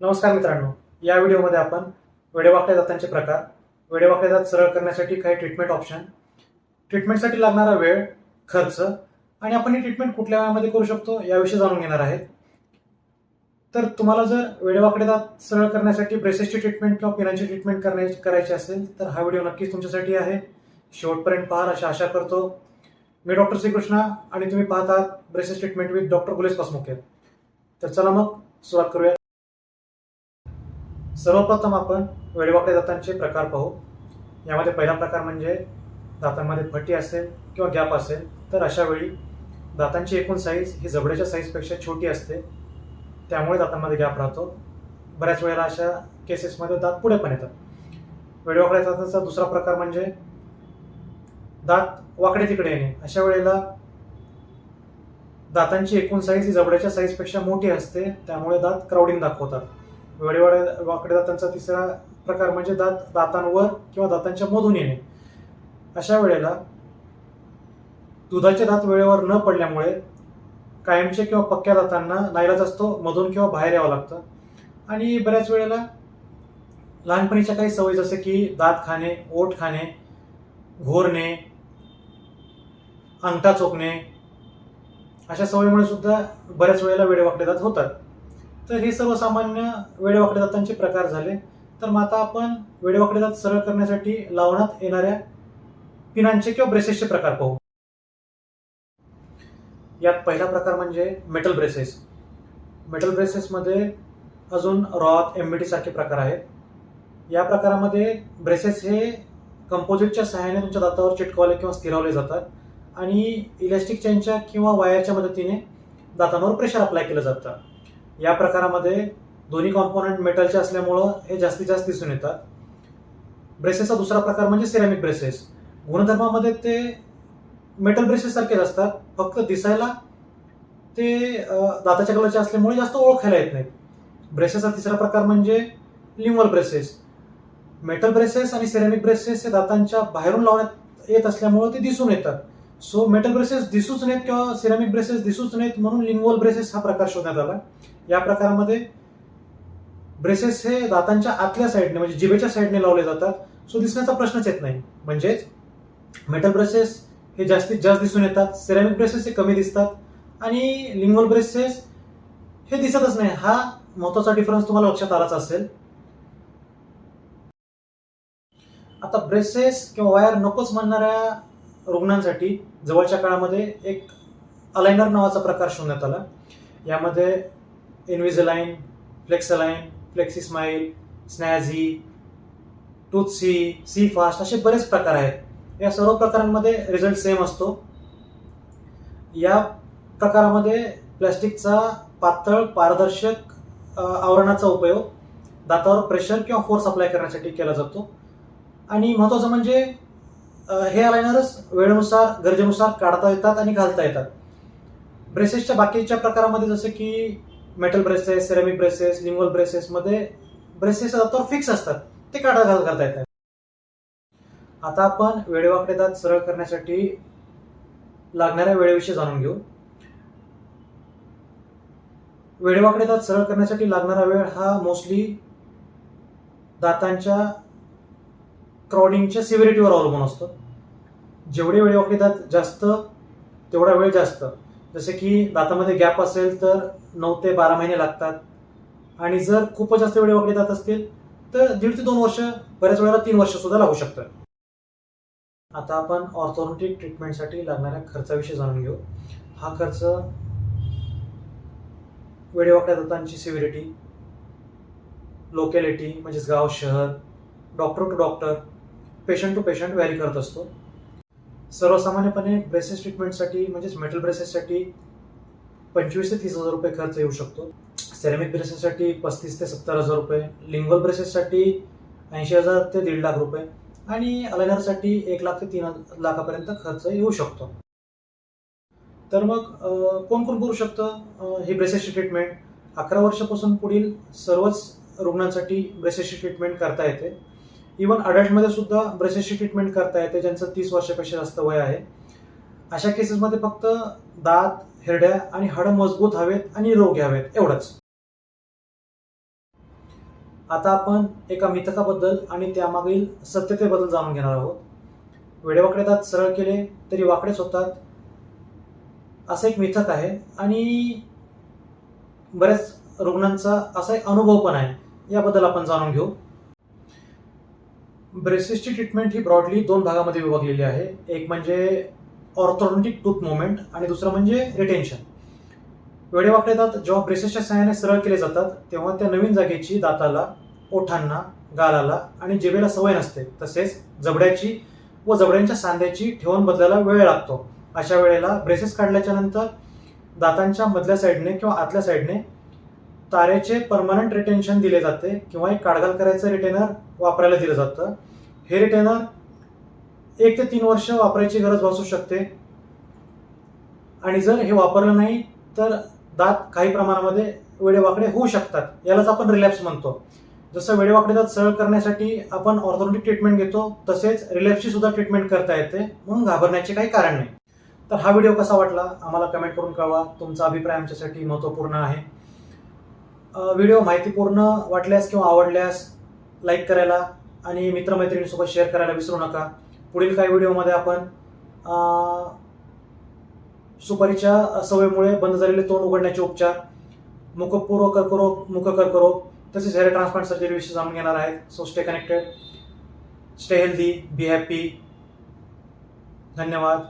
नमस्कार मित्रांनो, या व्हिडिओमध्ये आपण वेडेवाकड्या दातांचे प्रकार, वेडेवाकड्या दात सरळ करण्यासाठी काही ट्रीटमेंट ऑप्शन, ट्रीटमेंटसाठी लागणारा वेळ, खर्च आणि आपण ही ट्रीटमेंट कुठल्या वयामध्ये करू शकतो याविषयी जाणून घेणार आहेत. तर तुम्हाला जर वेडेवाकडे दात सरळ करण्यासाठी ब्रेसेसची ट्रीटमेंट किंवा पिनांची ट्रीटमेंट करायची असेल तर हा व्हिडिओ नक्कीच तुमच्यासाठी आहे. शेवटपर्यंत पहा अशी आशा करतो. मी डॉक्टर श्रीकृष्णा आणि तुम्ही पाहतात ब्रेसेस ट्रीटमेंट विथ डॉक्टर गुलेश पासमुखे. तर चला मग सुरुवात करूया. सर्वप्रथम आपण वेडेवाकड्या दातांचे प्रकार पाहू. यामध्ये पहिला प्रकार म्हणजे दातांमध्ये फटी असेल किंवा गॅप असेल तर अशा वेळी दातांची एकूण साईज ही जबड्याच्या साईजपेक्षा छोटी असते, त्यामुळे दातांमध्ये गॅप राहतो. बऱ्याच वेळेला अशा केसेसमध्ये दात पुढे पण येतात. वेडेवाकड्या दातांचा दुसरा प्रकार म्हणजे दात वाकडे तिकडे येणे. अशा वेळेला दातांची एकूण साईज ही जबड्याच्या साईजपेक्षा मोठी असते, त्यामुळे दात क्राउडिंग दाखवतात. वाकड्या दातांचा तिसरा प्रकार म्हणजे दातांवर किंवा दातांच्या मधून येणे. अशा वेळेला दुधाचे दात वेळेवर न पडल्यामुळे कायमचे किंवा पक्क्या दातांना नाईलाज असतो मधून किंवा बाहेर यावं लागतं. आणि बऱ्याच वेळेला लहानपणीच्या काही सवयी जसे की दात खाणे, ओठ खाणे, घोरणे, अंगठा चोखणे अशा सवयीमुळे सुद्धा बऱ्याच वेळेला वेडेवाकडे दात होतात. तर हे सर्वसामान्य वेडेवाकडे दातांचे प्रकार झाले. तर मग आता आपण वेडेवाकडे दात सरळ करण्यासाठी लावण्यात येणाऱ्या पिनांचे किंवा ब्रेसेसचे प्रकार पाहू. यात पहिला प्रकार म्हणजे मेटल ब्रेसेस. मेटल ब्रेसेसमध्ये अजून रॉथ, एमबीटी सारखे प्रकार आहेत. या प्रकारामध्ये ब्रेसेस हे कंपोजिटच्या सहाय्याने तुमच्या दातावर चिटकवले किंवा स्थिरवले जातात आणि इलेस्टिक चेनच्या किंवा वायरच्या मदतीने दातांवर प्रेशर अप्लाय केलं जातं. या प्रकारामध्ये दोन्ही कॉम्पोनंट मेटलचे असल्यामुळं हे जास्तीत जास्त दिसून येतात. ब्रेसेसचा दुसरा प्रकार म्हणजे सिरॅमिक ब्रेसेस. गुणधर्मामध्ये ते मेटल ब्रेसेस सारखेच असतात, फक्त दिसायला ते दाताच्या कलरचे असल्यामुळे जास्त ओळखायला येत नाहीत. ब्रेसेसचा तिसरा प्रकार म्हणजे लिंग्वल ब्रेसेस. मेटल ब्रेसेस आणि सिरॅमिक ब्रेसेस हे दातांच्या बाहेरून लावण्यात येत असल्यामुळे ते दिसून येतात. सो मेटल ब्रेसेस दिसूच नाहीत किंवा सिरॅमिक ब्रेसेस दिसूच नाहीत म्हणून लिंग्वल ब्रेसेस हा प्रकार शोधण्यात आला. या प्रकारामध्ये ब्रेसेस हे दातांच्या आतल्या साईडने म्हणजे जिभेच्या साईडने लावले जातात, सो दिसण्याचा प्रश्नच येत नाही. म्हणजेच मेटल ब्रेसेस हे जास्तीत जास्त दिसून येतात, सिरॅमिक ब्रेसेस हे कमी दिसतात आणि लिंग्वल ब्रेसेस हे दिसतच नाही. हा महत्वाचा डिफरन्स तुम्हाला लक्षात आलाच असेल. आता ब्रेसेस किंवा वायर नकोच म्हणणाऱ्या रुग्णांसाठी जवळच्या काळामध्ये एक अलाइनर नावाचा प्रकार शोधण्यात आला. यामध्ये Invisalign, Flexline, flexi smile, snazzy, toothsi, Cfast असे बरेच प्रकार आहेत. या सर्व प्रकारांमध्ये रिझल्ट सेम असतो. या प्रकारामध्ये प्लॅस्टिकचा पातळ पारदर्शक आवरणाचा उपयोग दातावर प्रेशर किंवा फोर्स अप्लाय करण्यासाठी केला जातो. आणि महत्वाचं म्हणजे हे अलाइनर्स वेळेनुसार गरजेनुसार काढता येतात आणि घालता येतात. ब्रेसेसच्या बाकीच्या प्रकारामध्ये जसे की metal braces, ceramic braces, lingual ब्रेसेसमध्ये ब्रेसेस दातावर फिक्स असतात, ते काढा घाल करता येतात. आता आपण वेडेवाकडे दात सरळ करण्यासाठी लागणाऱ्या वेळेविषयी जाणून घेऊ. वेडेवाकडे दात सरळ करण्यासाठी लागणारा वेळ हा मोस्टली दातांच्या क्राउडिंगच्या सिव्हिरिटीवर अवलंबून असतो. जेवढे वेडेवाकडे दात जास्त तेवढा वेळ जास्त. जसे की दातामध्ये गॅप असेल तर 9 ते 12 महिने लागतात आणि जर खूपच जास्त वेडेवाकडे दात असतील तर 1.5 ते 2 वर्ष, बऱ्याच वेळेला 3 वर्ष सुद्धा लागू शकतात. आता आपण ऑर्थोडोंटिक ट्रीटमेंटसाठी लागणाऱ्या खर्चाविषयी जाणून घेऊ. हा खर्च वेडेवाकड्या दातांची सिव्हिरिटी, लोकॅलिटी म्हणजेच गाव, शहर, doctor to doctor, patient to patient vary करत असतो. सर्वसामान्यपणे ब्रेसेस ट्रीटमेंटसाठी म्हणजेच मेटल ब्रेसेससाठी 25 ते 30 हजार रुपये खर्च येऊ शकतो. सिरॅमिक ब्रेसेससाठी 35 ते 70 हजार रुपये, लिंग्वल ब्रेसेससाठी 80,000 ते 1.5 लाख रुपये आणि अलाइनरसाठी 1 लाख ते 3 लाखापर्यंत खर्च येऊ शकतो. तर मग कोण कोण करू शकतं ही ब्रेसेसची ट्रीटमेंट? 11 वर्षापासून पुढील सर्वच रुग्णांसाठी ब्रेसेसची ट्रीटमेंट करता येते. इव्हन अडल्टमध्ये सुद्धा ब्रेसेसची ट्रीटमेंट करता येते ज्यांचं 30 वर्षापेक्षा जास्त वय आहे. अशा केसेसमध्ये फक्त दात, हिरड्या आणि हाडं मजबूत हवेत आणि निरोगी हवेत एवढंच. आता आपण एका मिथकाबद्दल आणि त्यामागील सत्यतेबद्दल जाणून घेणार आहोत. वेडेवाकडे दात सरळ केले तरी वाकडेच होतात, असं एक मिथक आहे आणि बऱ्याच रुग्णांचा असा एक अनुभव पण आहे. याबद्दल आपण जाणून घेऊ. ब्रेसेसची ट्रीटमेंट ही ब्रॉडली 2 भागामध्ये विभागलेली आहे. एक म्हणजे ऑर्थोडोंटिक टूथ मुवमेंट आणि दुसरं म्हणजे रिटेन्शन. वेडेवाकडे दात जेव्हा ब्रेसेसच्या सहाय्याने सरळ केले जातात तेव्हा त्या नवीन जागेची दाताला, ओठांना, गालाला आणि जिभेला सवय नसते. तसेच जबड्याची व जबड्यांच्या सांध्याची ठेवण बदलायला वेळ लागतो. अशा वेळेला ब्रेसेस काढल्याच्या नंतर दातांच्या मधल्या साईडने किंवा आतल्या साईडने तारेचे परमनंट रिटेन्शन दिले जाते किंवा एक काढघाल करायचं रिटेनर वापरायला दिलं जातं. हे रिटेनर 1 ते 3 वर्ष वापरायची गरज भासू शकते आणि जर हे वापरलं नाही तर दात काही प्रमाणामध्ये वेडेवाकडे होऊ शकतात. यालाच आपण रिलॅप्स म्हणतो. जसं वेडेवाकडे दात सरळ करण्यासाठी आपण ऑर्थोडोंटिक ट्रीटमेंट घेतो, तसेच रिलॅप्सची सुद्धा ट्रीटमेंट करता येते, म्हणून घाबरण्याचे काही कारण नाही. तर हा व्हिडिओ कसा वाटला आम्हाला कमेंट करून कळवा. तुमचा अभिप्राय आमच्यासाठी महत्त्वपूर्ण आहे. व्हिडिओ माहितीपूर्ण वाटल्यास किंवा आवडल्यास लाईक करायला आणि मित्रमैत्रिणींसोबत शेअर करायला विसरू नका. पुढील काही व्हिडिओमध्ये आपण सुपारीच्या सवयीमुळे बंद झालेले तोंड उघडण्याचे उपचार, मुखपूर्व कर्करोग, मुखकर्करोग तसेच हेअर ट्रान्सप्लांट सर्जरी विषयी जाणून घेणार आहेत. So stay connected, stay healthy, be happy. धन्यवाद.